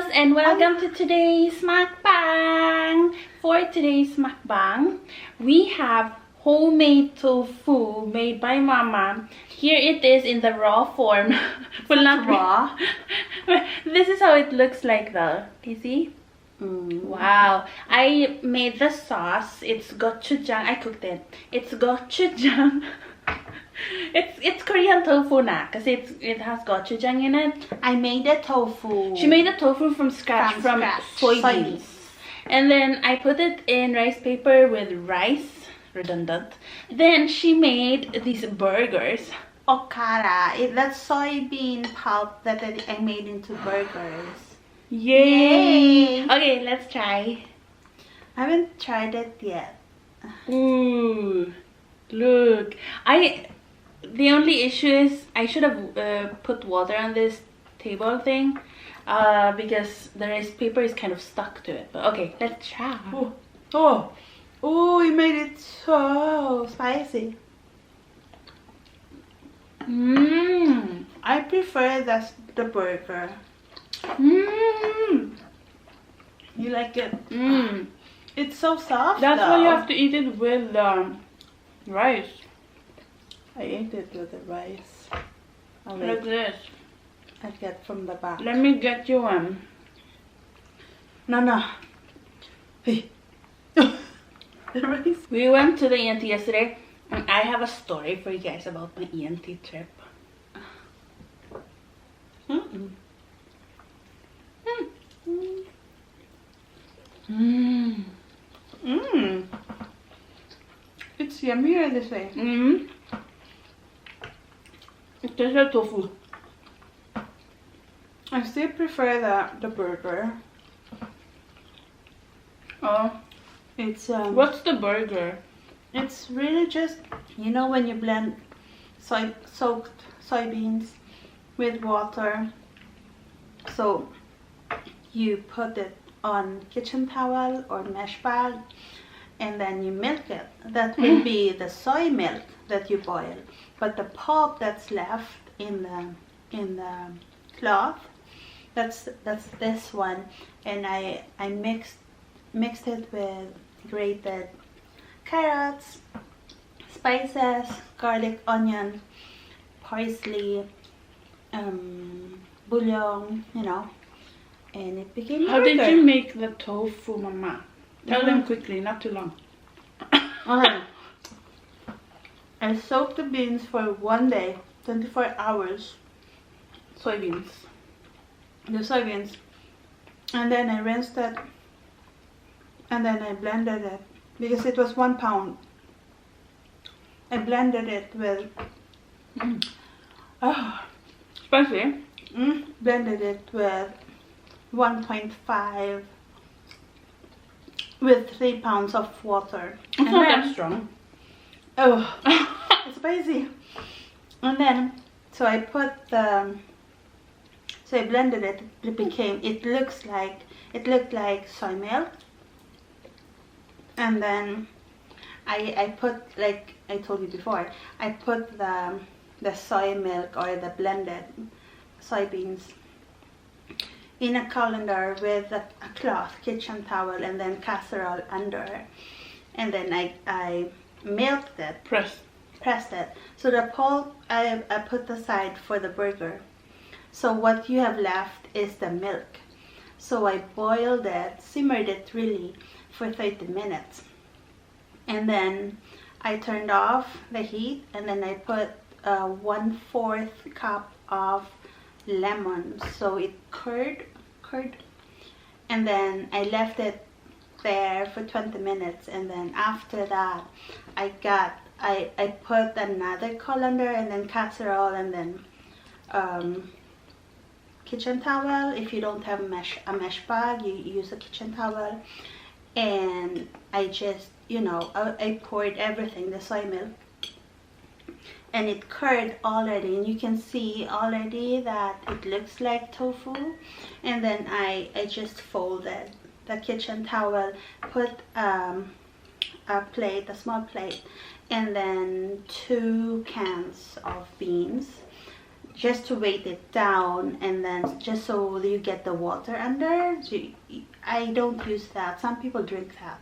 Hellos and welcome to today's mukbang. For today's mukbang, we have homemade tofu made by Mama. Here it is in the raw form. Well, not raw. This is how it looks like though. You see? Wow. I made the sauce. It's gochujang. I cooked it. It's gochujang. It's Korean tofu na kasi it has gochujang in it. I made the tofu. She made the tofu from scratch from soybeans. And then I put it in rice paper with rice, redundant. Then she made these burgers. Okara, that's soybean pulp that I made into burgers. Yay! Okay, let's try. I haven't tried it yet. Ooh, look. The only issue is I should have put water on this table thing because the rice paper is kind of stuck to it. But okay, let's try. Oh, you made it so spicy. I prefer the burger. You like it? It's so soft. That's why you have to eat it with rice. I ate it with the rice. Like this. I get from the back. Let me get you one. No. Hey. The rice. We went to the ENT yesterday and I have a story for you guys about my ENT trip. It's yummier this way. It tastes like tofu. I still prefer the burger. Oh, it's what's the burger? It's really just, you know, when you blend soaked soybeans with water. So you put it on kitchen towel or mesh bag and then you milk it. That will be the soy milk that you boil. But the pulp that's left in the cloth, that's this one. And I mixed it with grated carrots, spices, garlic, onion, parsley, bouillon, you know, and it became How did you make the tofu, Mama? Tell them quickly, not too long. I soaked the beans for 1 day, 24 hours. Soybeans. The soybeans. And then I rinsed it. And then I blended it. Because it was 1 pound. I blended it with... Spicy? Blended it with 1.5... with 3 pounds of water. It's not that strong. Oh, it's spicy. And then, so I put the, so I blended it. It looked like soy milk. And then I put, like I told you before, I put the soy milk or the blended soybeans in a colander with a cloth, kitchen towel, and then casserole under. And then I milked it, pressed it. So the pulp I put aside for the burger. So what you have left is the milk. So I boiled it, simmered it really for 30 minutes. And then I turned off the heat and then I put 1/4 cup of lemon. So it curd. And then I left it there for 20 minutes, and then after that I put another colander and then casserole and then kitchen towel. If you don't have a mesh bag, you use a kitchen towel. And I just, you know, I poured everything, the soy milk, and it curd already, and you can see already that it looks like tofu. And then I just folded the kitchen towel, put a small plate, and then 2 cans of beans, just to weight it down, and then just so you get the water under. So I don't use that. Some people drink that.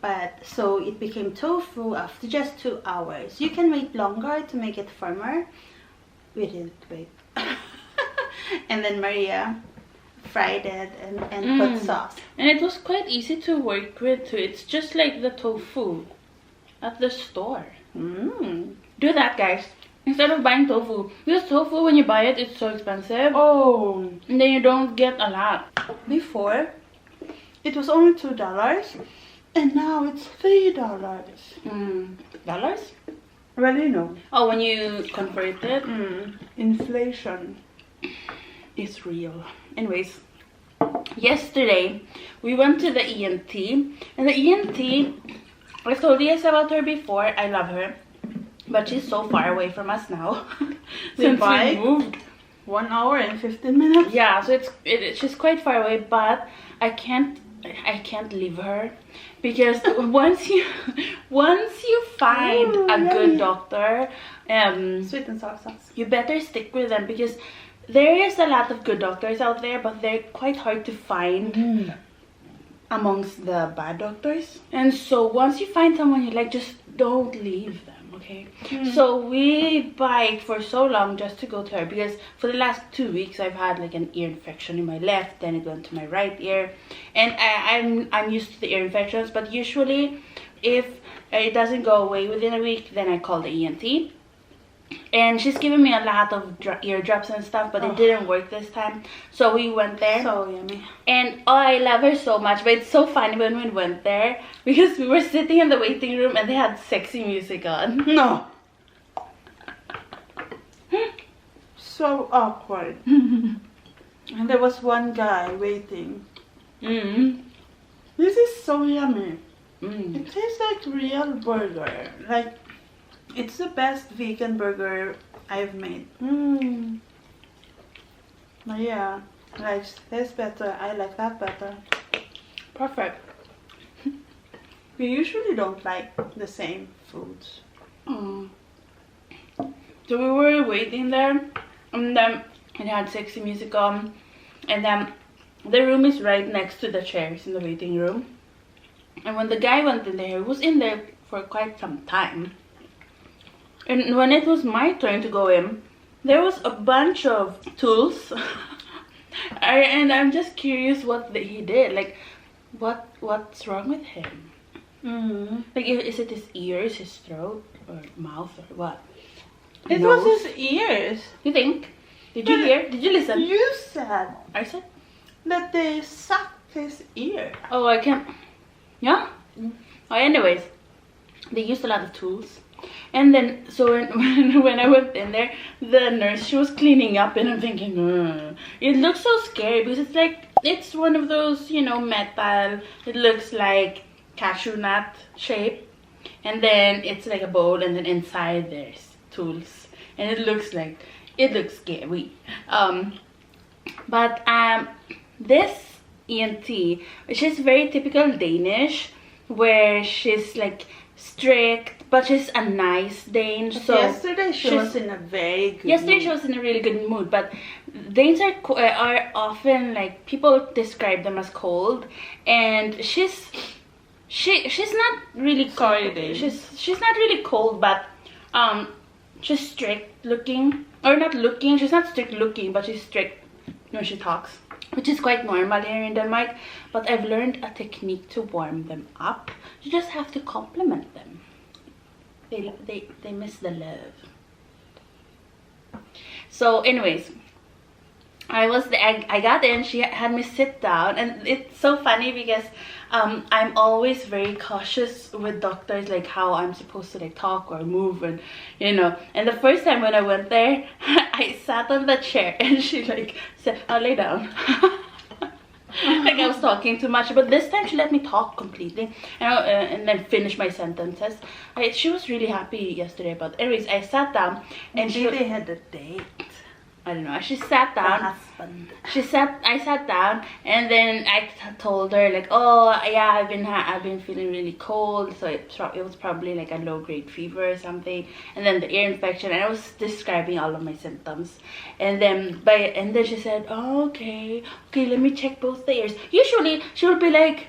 But so it became tofu after just 2 hours. You can wait longer to make it firmer. We didn't wait. And then Maria fried it and put sauce. And it was quite easy to work with too. It's just like the tofu at the store. Do that, guys. Instead of buying tofu, because tofu, when you buy it, it's so expensive. Oh, and then you don't get a lot. Before it was only $2, and now it's $3. Dollars? Well, you know. Oh, when you convert it. Inflation is real. Anyways, yesterday we went to the ENT, and the ENT, I've told you guys about her before. I love her, but she's so far away from us now. Since we moved. 1 hour and 15 minutes. Yeah, so she's quite far away, but I can't leave her, because once you find a good doctor, Sweet and sour sauce, you better stick with them, because there is a lot of good doctors out there, but they're quite hard to find amongst the bad doctors. And so once you find someone you like, just don't leave them, okay? So we biked for so long just to go to her, because for the last 2 weeks I've had like an ear infection in my left, then it went to my right ear, and I'm used to the ear infections, but usually if it doesn't go away within a week, then I call the ENT. And she's given me a lot of ear drops and stuff, but it didn't work this time. So we went there. So yummy. And I love her so much. But it's so funny when we went there, because we were sitting in the waiting room and they had sexy music on. No. So awkward. And there was one guy waiting. This is so yummy. It tastes like real burger. Like, it's the best vegan burger I've made. Yeah, likes this better. I like that better. Perfect. We usually don't like the same foods. So we were waiting there, and then it had sexy music on, and then the room is right next to the chairs in the waiting room. And when the guy went in there, he was in there for quite some time. And when it was my turn to go in, there was a bunch of tools. And I'm just curious what he did. Like, what's wrong with him? Like, is it his ears, his throat, or mouth, or what? It was his ears. You think? Did you hear? Did you listen? You said I said that they sucked his ear. Oh, I can't. Yeah? Oh, anyways, they used a lot of tools. And then, so when I went in there, the nurse, she was cleaning up, and I'm thinking, it looks so scary, because it's like, it's one of those, you know, metal, it looks like cashew nut shape, and then it's like a bowl, and then inside there's tools, and it looks scary. But this ENT, she's very typical Danish, where she's like strict, but she's a nice Dane. So yesterday she was in a very good mood. She was in a really good mood, but Danes are often, like, people describe them as cold, and she's not really cold. She's not really cold, but she's strict looking, or not looking. She's not strict looking, but she's strict when she talks, which is quite normal here in Denmark. But I've learned a technique to warm them up. You just have to compliment them. They miss the love. So anyways, I got in, she had me sit down, and it's so funny because I'm always very cautious with doctors, like how I'm supposed to like talk or move, and you know. And the first time when I went there, I sat on the chair and she like said, "I'll lay down." Like I was talking too much, but this time she let me talk completely, and then finish my sentences. She was really happy yesterday. But anyways, I sat down, and they had a date. I don't know. She sat down. husband. I sat down, and then I told her like, oh yeah, I've been feeling really cold, so it was probably like a low-grade fever or something, and then the ear infection, and I was describing all of my symptoms, and then she said, oh, okay, let me check both the ears. Usually she would be like,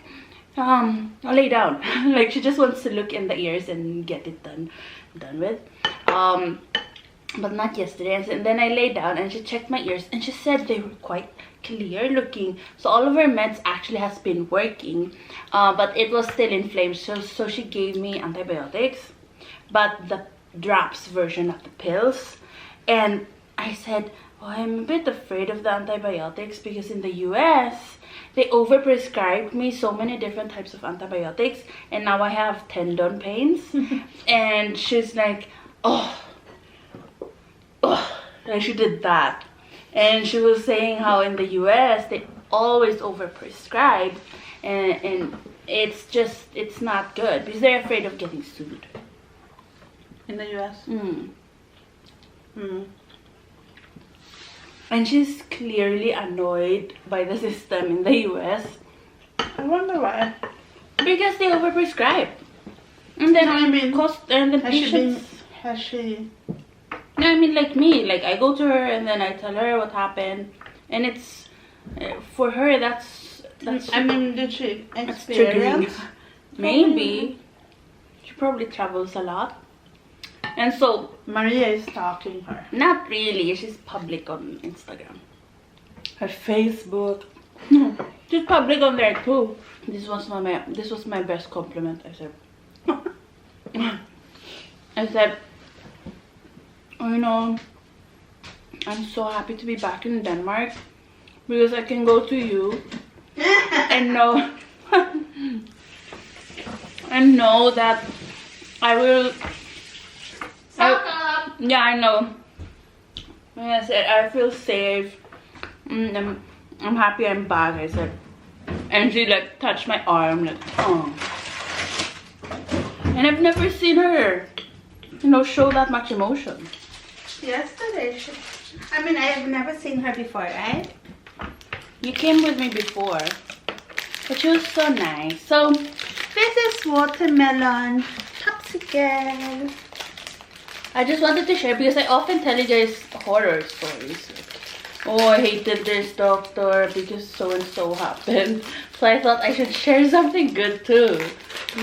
I'll lay down. Like she just wants to look in the ears and get it done with. But not yesterday. And then I lay down and she checked my ears and she said they were quite clear looking. So all of her meds actually has been working, but it was still inflamed. So she gave me antibiotics, but the drops version of the pills. And I said, oh, I'm a bit afraid of the antibiotics because in the US they overprescribed me so many different types of antibiotics, and now I have tendon pains. And she's like, oh, and she did that, and she was saying how in the US they always overprescribe, and it's not good because they're afraid of getting sued In the US. And she's clearly annoyed by the system in the US. I wonder why. Because they overprescribe, and then Has she? No, I mean like me. Like I go to her and then I tell her what happened, and it's for her that's. I mean, did she That's experience? triggering. Maybe. She probably travels a lot, and so Maria is stalking her. not really. She's public on Instagram, her Facebook. She's public on there too. This was my best compliment. I said, oh, you know, I'm so happy to be back in Denmark because I can go to you and know and know that I will. Yeah, I know. And I said I feel safe. I'm happy I'm back. I said, and she like touched my arm like, oh. And I've never seen her, show that much emotion. Yesterday, I mean, I have never seen her before, right? You came with me before, but she was so nice. So This is watermelon popsicle. I just wanted to share because I often tell you guys horror stories. Oh, I hated this doctor because so and so happened. So I thought I should share something good too.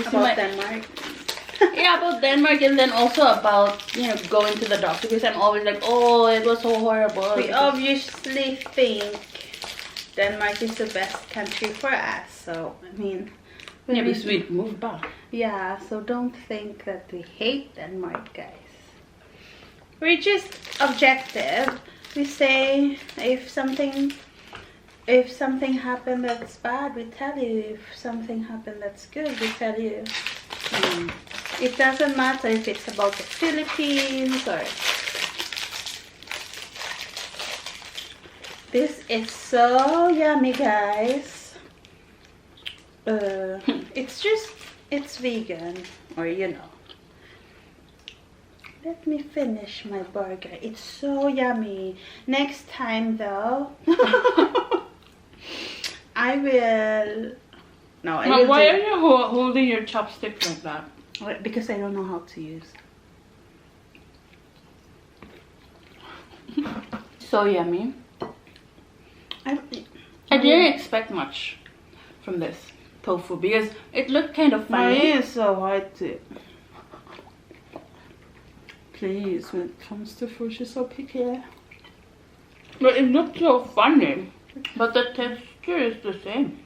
About Denmark. Yeah, about Denmark, and then also about, going to the doctor, because I'm always like, oh, it was so horrible. We obviously think Denmark is the best country for us, so I mean, yeah, because we moved back. Yeah, so don't think that we hate Denmark, guys. We're just objective. We say if something happened that's bad, we tell you. If something happened that's good, we tell you. It doesn't matter if it's about the Philippines or... This is so yummy, guys. It's vegan, or Let me finish my burger. It's so yummy. Next time though, I will... No, I will why are you holding your chopstick like that? Because I don't know how to use. So yummy. I didn't expect much from this tofu because it looked kind of funny. Mine is so hard to... Please, when it comes to food, she's so picky. But it looked so funny. But the texture is the same.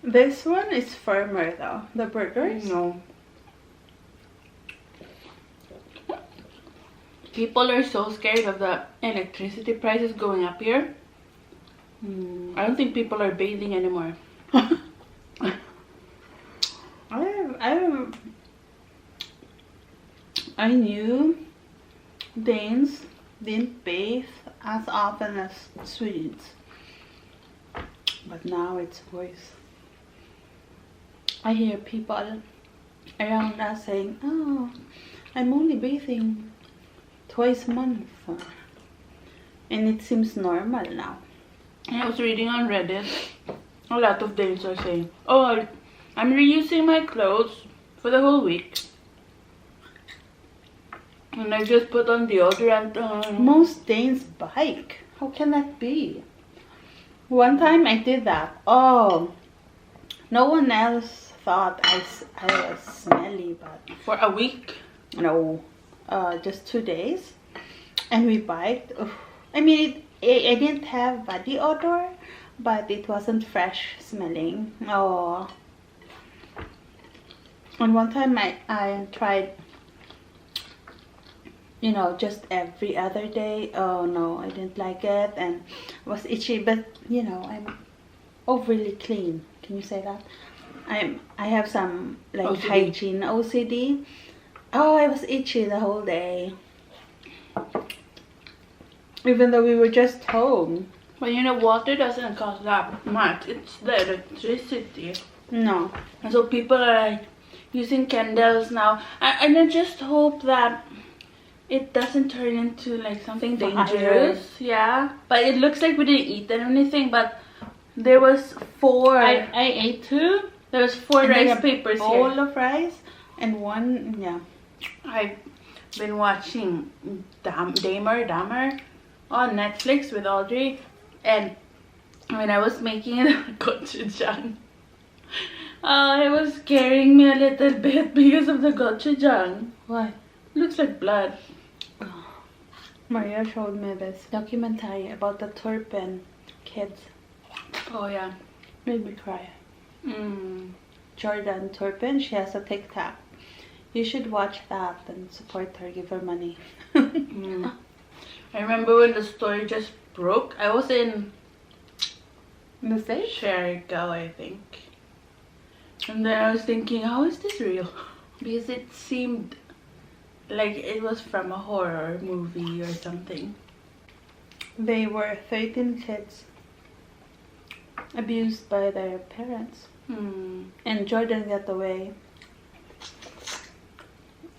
This one is firmer though. The burgers. No. People are so scared of the electricity prices going up here. I don't think people are bathing anymore. I knew Danes didn't bathe as often as Swedes, but now it's worse. I hear people around us saying, "Oh, I'm only bathing twice a month." and it seems normal now. I was reading on Reddit, a lot of dames are saying, oh, I'm reusing my clothes for the whole week. And I just put on deodorant on. Most Danes bike. How can that be? One time I did that. Oh, no one else thought I was smelly, but For a week? no, just 2 days, and we biked. Ugh. I mean, I didn't have body odor, but it wasn't fresh smelling. Oh, and one time I tried, you know, just every other day. Oh no, I didn't like it, and it was itchy. But you know, I'm overly clean. Can you say that? I have some like OCD. hygiene OCD. Oh, I was itchy the whole day, even though we were just home. But you know, water doesn't cost that much. It's the electricity. No, And so people are like using candles now. And I just hope that it doesn't turn into like something dangerous. Yeah. But it looks like we didn't eat anything. But there was 4. I ate 2. There was 4 And then rice a papers bowl here. of rice and 1, yeah. I've been watching Dahmer on Netflix with Audrey. And when I was making gochujang, it was scaring me a little bit because of the gochujang. Why? Looks like blood. Maria showed me this documentary about the Turpin kids. Oh yeah. Made me cry. Jordan Turpin, she has a TikTok. You should watch that and support her, give her money. I remember when the story just broke. I was in The same? Sherigao, I think. And then I was thinking, how is this real? Because it seemed like it was from a horror movie or something. They were 13 kids abused by their parents. And Jordan got away.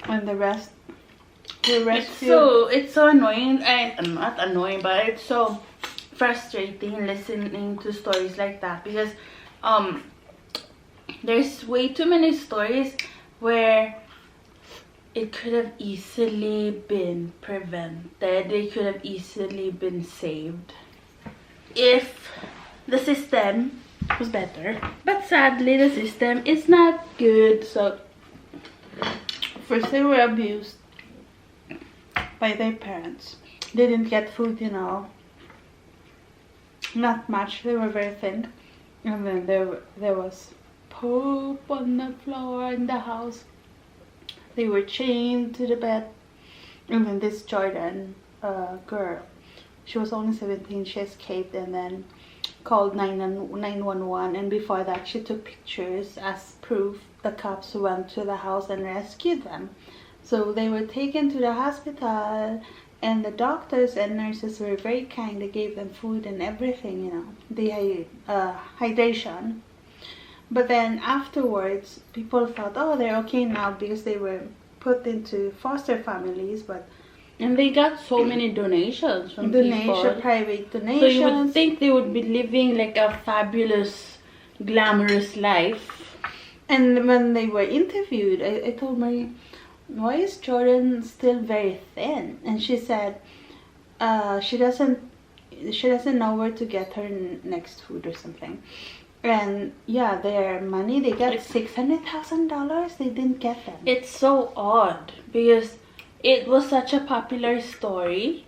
And the rest were rescued. It's so annoying. Not annoying, but it's so frustrating listening to stories like that, because there's way too many stories where it could have easily been prevented. They could have easily been saved if the system was better. But sadly, the system is not good. So First they were abused by their parents. They didn't get food, you know. Not much. They were very thin. And then there was poop on the floor in the house. They were chained to the bed. And then this Jordan girl, she was only 17, she escaped and then called 911. And before that, she took pictures as proof. The cops went to the house and rescued them. So they were taken to the hospital, and the doctors and nurses were very kind. They gave them food and everything, you know, the hydration. But then afterwards, people thought, oh, they're okay now because they were put into foster families. and they got so many donations from people. Private donations. So you would think they would be living like a fabulous, glamorous life. And when they were interviewed, I told Marie, why is Jordan still very thin? And she said, she doesn't know where to get her next food or something. And yeah, their money, they got $600,000. They didn't get them. It's so odd because it was such a popular story.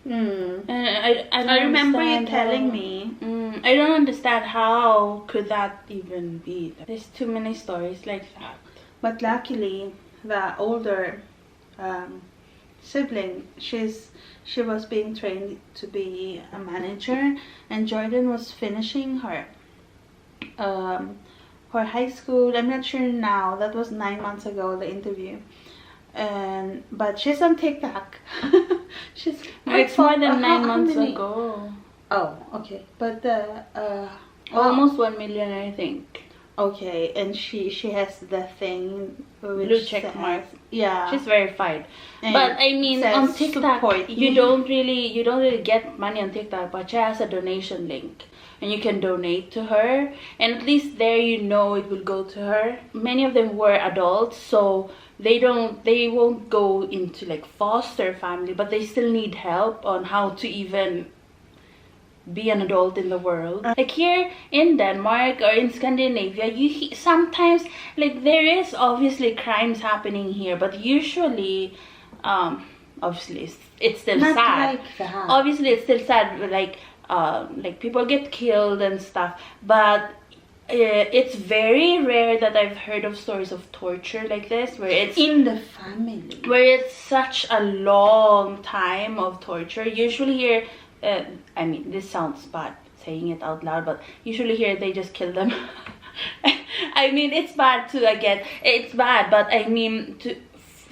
And I remember you telling me. I don't understand how could that even be. There's too many stories like that. But luckily, the older sibling, she was being trained to be a manager, and Jordan was finishing her high school. I'm not sure now. That was 9 months ago, the interview. But she's on TikTok. It's more than 9 months ago. Oh, okay. But Almost 1 million, I think. Okay, and she has the thing which Blue check says- mark. Yeah, She's verified. And But I mean, says on TikTok, support you me. don't really get money on TikTok, but she has a donation link, and you can donate to her, and at least there you know it will go to her. Many of them were adults, so they won't go into like foster family, but they still need help on how to even be an adult in the world. Like here in Denmark or in Scandinavia, sometimes like there is obviously crimes happening here, but usually obviously it's still Not sad. like that. Obviously it's still sad, like people get killed and stuff, but it's very rare that I've heard of stories of torture like this, where it's in the family, where it's such a long time of torture. Usually here, I mean, this sounds bad saying it out loud, but usually here they just kill them. I mean, it's bad too. Again, it's bad, but I mean,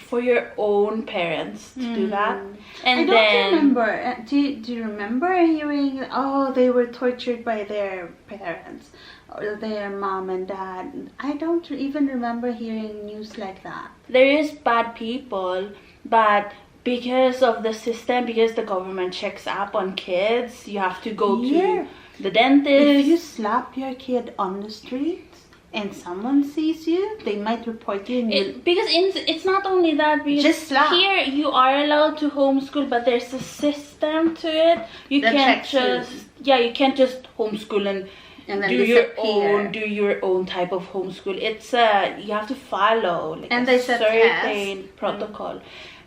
for your own parents to do that. And I don't then remember. Do you remember hearing? Oh, they were tortured by their parents or their mom and dad. I don't even remember hearing news like that. there is bad people, but because of the system, because the government checks up on kids, you have to go Yeah. to the dentist. If you slap your kid on the street and someone sees you, they might report you. And Because it's not only that, because Just slap. here you are allowed to homeschool, but there's a system to it. You That can't checks you. you can't just homeschool and then do your own type of homeschool. It's you have to follow like And a there's a certain test. protocol.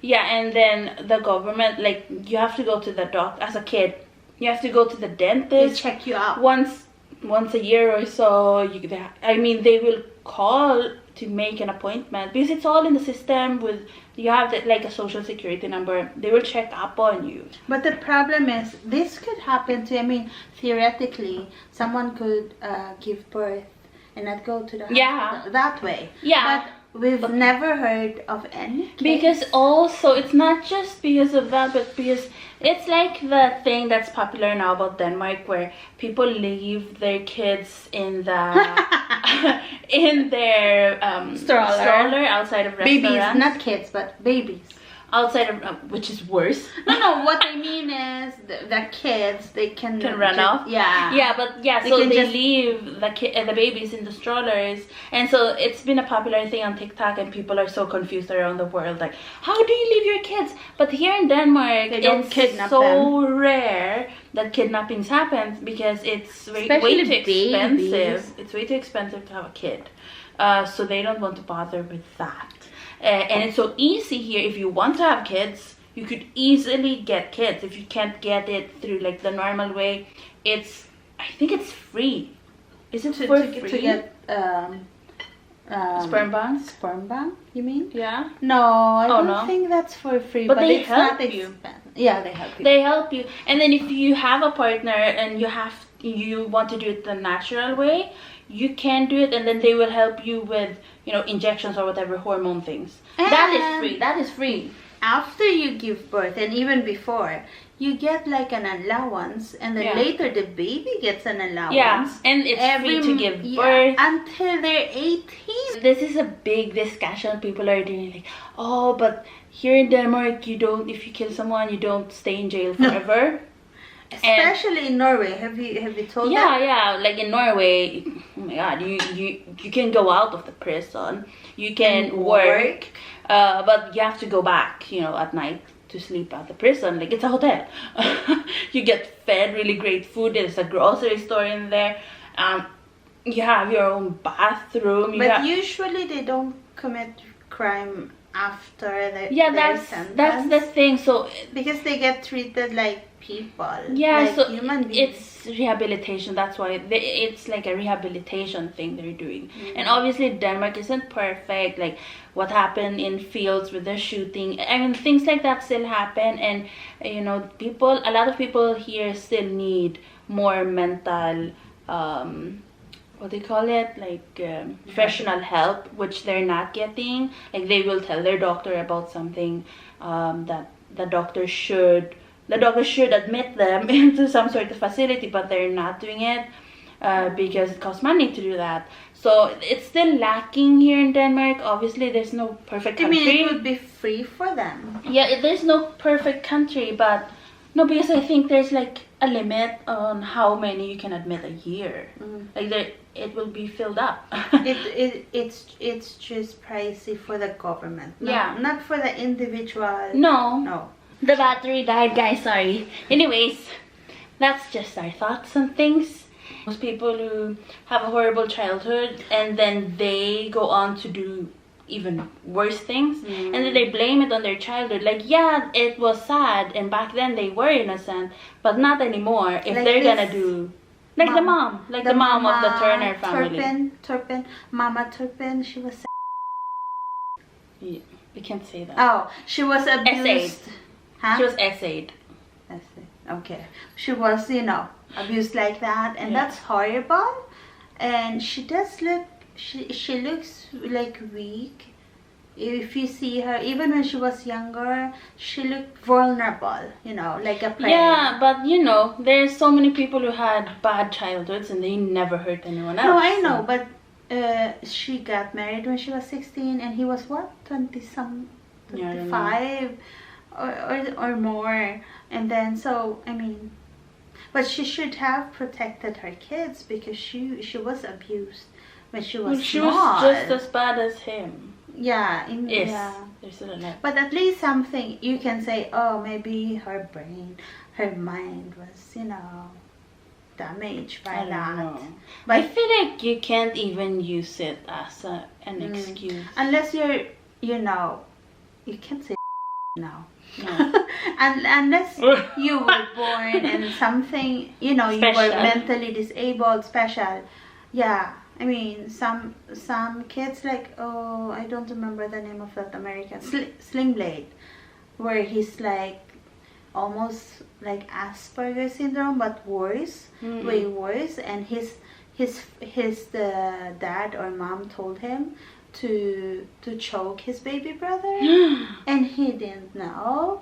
Yeah, and then the government, like, you have to go to the doctor as a kid. You have to go to the They dentist check you out. once a year or so. They will call to make an appointment, because it's all in the system. You have like a social security number. They will check up on you. But the problem is, this could happen to, I mean, theoretically, someone could give birth and not go to the hospital that way. Yeah. But we've never heard of any case. Because also, it's not just because of that, but because it's like the thing that's popular now about Denmark, where people leave their kids in the in their stroller outside of restaurants. Babies, not kids, but babies. Outside of, which is worse. No, what I mean is the kids, they can Run off. Yeah. Yeah, but yeah, They so can they just- leave the babies in the strollers, and so it's been a popular thing on TikTok, and people are so confused around the world, like, how do you leave your kids? But here in Denmark, They don't it's kidnap so them. rare that kidnappings happen, because it's way Especially too expensive. babies. It's way too expensive to have a kid, so they don't want to bother with that. And it's so easy here. If you want to have kids, you could easily get kids. If you can't get it through like the normal way, I think it's free. Is it for free? To get sperm banks? Sperm bank, you mean? Yeah. No, I don't no? think that's for free. But they it's help not you. expensive. Yeah, they help you. They help you. And then if you have a partner and you want to do it the natural way, you can do it, and then they will help you with, injections or whatever hormone things. That is free. That is free. After you give birth, and even before, you get like an allowance, and then later the baby gets an allowance. Yeah, and it's free to give birth. Until they're 18. This is a big discussion people are doing, like, oh, but here in Denmark, if you kill someone, you don't stay in jail forever. Especially in Norway. Have you told them? Yeah, like in Norway, oh my god, you can go out of the prison, you can And work, but you have to go back, at night to sleep at the prison. Like, it's a hotel. You get fed really great food. There's a grocery store in there. You have your own bathroom. But usually they don't commit crime after their sentence. that's the thing. So because they get treated like people. Yeah, like so human beings. it's rehabilitation. That's why it's like a rehabilitation thing they're doing. And obviously Denmark isn't perfect. Like what happened in fields with the shooting, I mean, things like that still happen. And a lot of people here still need more mental what they call it, like professional help, which they're not getting. Like they will tell their doctor about something that the doctor should admit them into some sort of facility, but they're not doing it. because it costs money to do that. So it's still lacking here in Denmark. Obviously, there's no perfect country. I mean, it would be free for them. Yeah, there's no perfect country, but no, because I think there's like a limit on how many you can admit a year. Like it will be filled up. It's just pricey for the government. No, not for the individual. No. The battery died, guys. Sorry. Anyways, that's just our thoughts on things. Most people who have a horrible childhood and then they go on to do even worse things, and then they blame it on their childhood. Like, yeah, it was sad, and back then they were innocent, but not anymore. If like they're gonna do like the mom of the Turner family. Mama Turpin, she was. Yeah, we can't say that. Oh, she was abused. Essayed. Huh? She was essayed. Okay, she was, abused like that, and that's horrible. And she does look. She looks like weak. If you see her, even when she was younger, she looked vulnerable, like a prey. Yeah, but there's so many people who had bad childhoods and they never hurt anyone else. No, I know, but she got married when she was 16 and he was what, 20-some, 25 or more. And then, so, I mean, but she should have protected her kids because she was abused when she was She small. was just as bad as him. Yeah, but at least something you can say, oh, maybe her brain, her mind was, damaged by that. But I feel like you can't even use it as an excuse. Unless you're, you can't say now. No. Unless you were born and something, you were mentally disabled, special. Yeah. I mean, some kids like, oh, I don't remember the name of that American, Sling Blade, where he's like almost like Asperger's syndrome, but worse, way worse. And the dad or mom told him to choke his baby brother, and he didn't know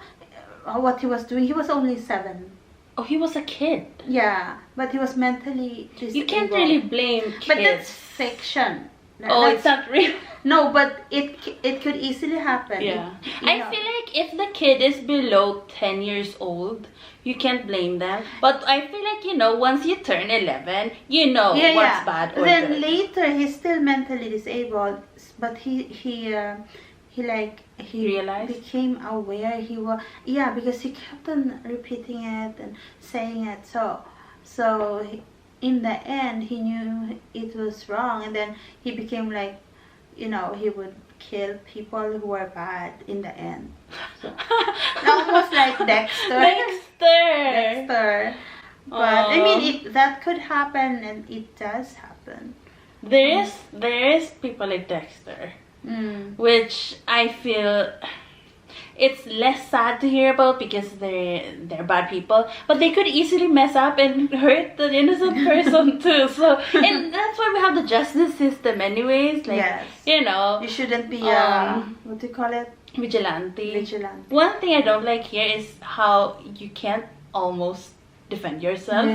what he was doing. He was only 7. Oh, he was a kid. Yeah, but he was mentally disabled. You can't really blame kids. But that's fiction. It's not real. No, but it could easily happen. Yeah. I feel like if the kid is below 10 years old, you can't blame them. But I feel like, once you turn 11, what's bad or then good. Later, he's still mentally disabled, but he realized? Became aware. He was, because he kept on repeating it and saying it. So in the end, he knew it was wrong, and then he became like, he would kill people who were bad in the end. So, almost like Dexter. But I mean, that could happen, and it does happen. There is people like Dexter. Which I feel it's less sad to hear about because they're bad people, but they could easily mess up and hurt the innocent person too. So, and that's why we have the justice system anyways. Like, you shouldn't be what do you call it? Vigilante. One thing I don't like here is how you can't almost defend yourself.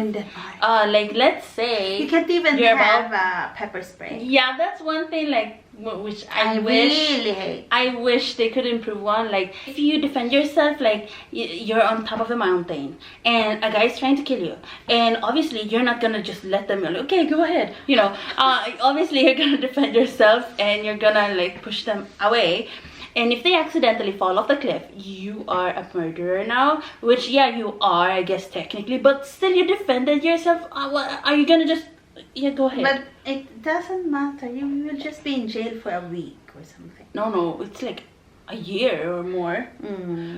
Like, let's say you can't even have a pepper spray. Yeah, that's one thing like which I really hate. I wish they could improve on. Like, if you defend yourself, like you're on top of a mountain and a guy's trying to kill you, and obviously you're not gonna just let them, like, okay, go ahead, obviously you're gonna defend yourself and you're gonna like push them away. And if they accidentally fall off the cliff, you are a murderer now. Which, yeah, you are, I guess, technically. But still, you defended yourself. Are you gonna just... Yeah, go ahead. But it doesn't matter. You will just be in jail for a week or something. No. It's like a year or more.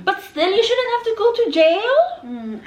But still, you shouldn't have to go to jail.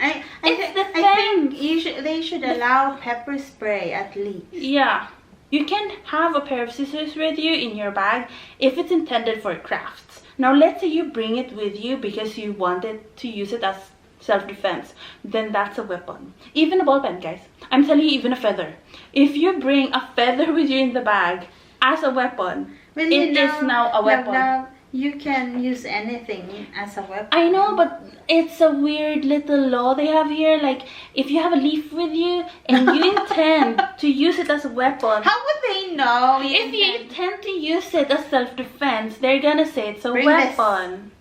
I think they should allow pepper spray at least. Yeah. You can have a pair of scissors with you in your bag if it's intended for crafts. Now, let's say you bring it with you because you wanted to use it as self-defense. Then that's a weapon. Even a ball pen, guys. I'm telling you, even a feather. If you bring a feather with you in the bag as a weapon, it is now a weapon. You can use anything as a weapon. I know, but it's a weird little law they have here. Like, if you have a leaf with you and you intend to use it as a weapon, How would they know? if you intend to use it as self-defense, they're gonna say it's a Bring weapon.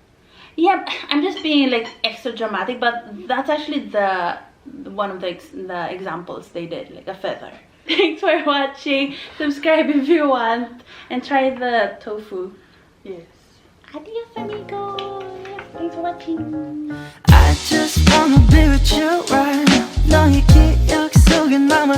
Yeah, I'm just being like extra dramatic, but that's actually one of the examples they did, like a feather. Thanks for watching. Subscribe if you want, and try the tofu. Yes. Adios, amigos. Thanks for watching. I just wanna be with you right now. 너의 기억 속에 남아